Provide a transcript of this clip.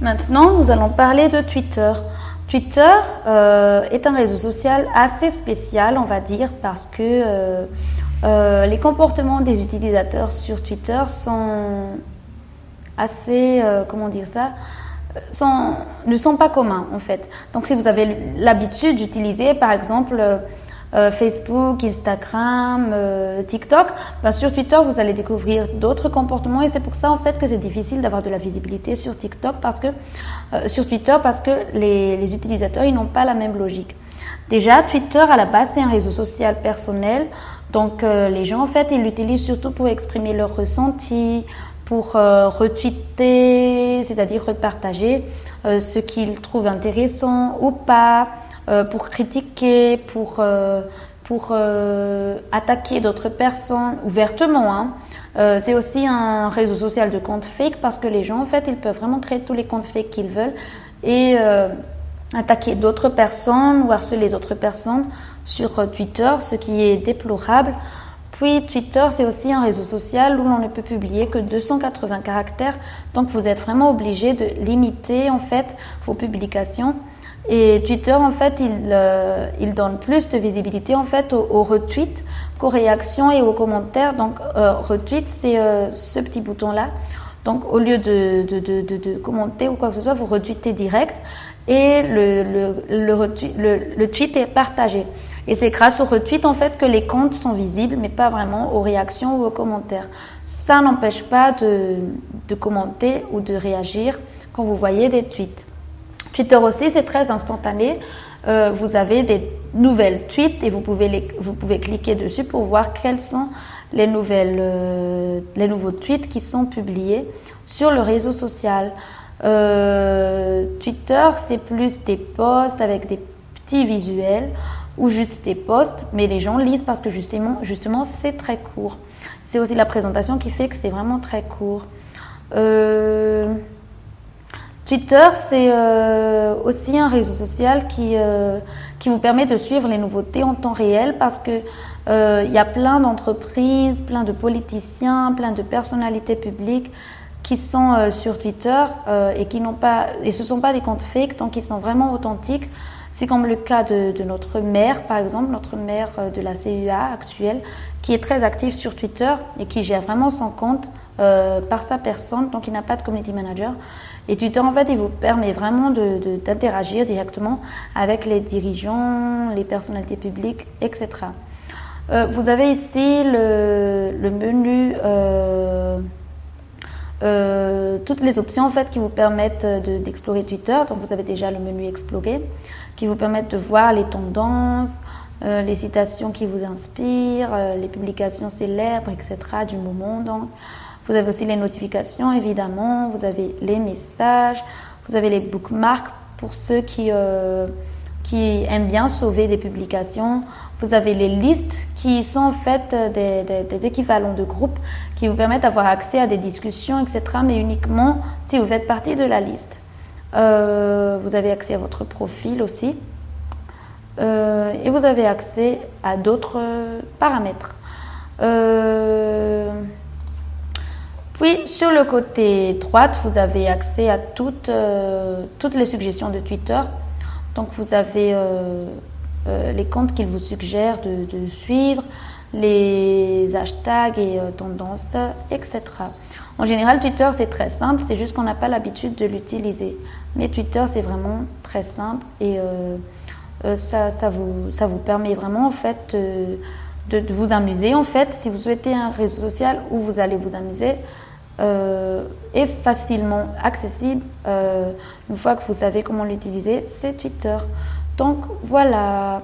Maintenant, nous allons parler de Twitter. Twitter est un réseau social assez spécial, on va dire, parce que les comportements des utilisateurs sur Twitter sont assez, ne sont pas communs en fait. Donc si vous avez l'habitude d'utiliser par exemple Facebook, Instagram, TikTok, sur Twitter vous allez découvrir d'autres comportements et c'est pour ça en fait que c'est difficile d'avoir de la visibilité sur TikTok sur Twitter parce que les utilisateurs ils n'ont pas la même logique. Déjà Twitter à la base c'est un réseau social personnel, donc les gens en fait ils l'utilisent surtout pour exprimer leurs ressentis, pour retweeter, c'est-à-dire repartager ce qu'ils trouvent intéressant ou pas, pour critiquer, pour attaquer d'autres personnes ouvertement. C'est aussi un réseau social de comptes fake parce que les gens en fait ils peuvent vraiment créer tous les comptes fake qu'ils veulent et attaquer d'autres personnes ou harceler d'autres personnes sur Twitter, ce qui est déplorable. Puis Twitter, c'est aussi un réseau social où l'on ne peut publier que 280 caractères. Donc vous êtes vraiment obligé de limiter en fait vos publications. Et Twitter en fait, il donne plus de visibilité en fait aux retweets qu'aux réactions et aux commentaires. Donc retweet, c'est ce petit bouton là. Donc au lieu de commenter ou quoi que ce soit, vous retweetez direct et le tweet est partagé. Et c'est grâce au retweet en fait que les comptes sont visibles, mais pas vraiment aux réactions ou aux commentaires. Ça n'empêche pas de commenter ou de réagir quand vous voyez des tweets. Twitter aussi, c'est très instantané. Vous avez des nouvelles tweets et vous pouvez cliquer dessus pour voir quels sont les nouveaux tweets qui sont publiés sur le réseau social. Twitter, c'est plus des posts avec des petits visuels ou juste des posts, mais les gens lisent parce que justement c'est très court. C'est aussi la présentation qui fait que c'est vraiment très court. Twitter, c'est aussi un réseau social qui vous permet de suivre les nouveautés en temps réel parce que il y a plein d'entreprises, plein de politiciens, plein de personnalités publiques qui sont sur Twitter et ce sont pas des comptes fake, donc ils sont vraiment authentiques. C'est comme le cas de notre maire, par exemple, notre maire de la CUA actuelle, qui est très active sur Twitter et qui gère vraiment son compte par sa personne, donc il n'a pas de community manager. Et Twitter, en fait, il vous permet vraiment d'interagir directement avec les dirigeants, les personnalités publiques, etc. Vous avez ici le menu, toutes les options en fait qui vous permettent d'explorer Twitter. Donc vous avez déjà le menu explorer qui vous permettent de voir les tendances, les citations qui vous inspirent, les publications célèbres, etc. du moment. Donc vous avez aussi les notifications évidemment, vous avez les messages, vous avez les bookmarks pour ceux qui aiment bien sauver des publications. Vous avez les listes qui sont en fait des équivalents de groupes qui vous permettent d'avoir accès à des discussions, etc. mais uniquement si vous faites partie de la liste. Vous avez accès à votre profil aussi et vous avez accès à d'autres paramètres. Puis sur le côté droit, vous avez accès à toutes les suggestions de Twitter. Donc vous avez les comptes qu'il vous suggère de suivre, les hashtags et tendances, etc. En général, Twitter c'est très simple, c'est juste qu'on n'a pas l'habitude de l'utiliser. Mais Twitter c'est vraiment très simple et ça vous permet vraiment en fait de vous amuser. En fait, si vous souhaitez un réseau social où vous allez vous amuser, est facilement accessible une fois que vous savez comment l'utiliser, c'est Twitter. Donc voilà.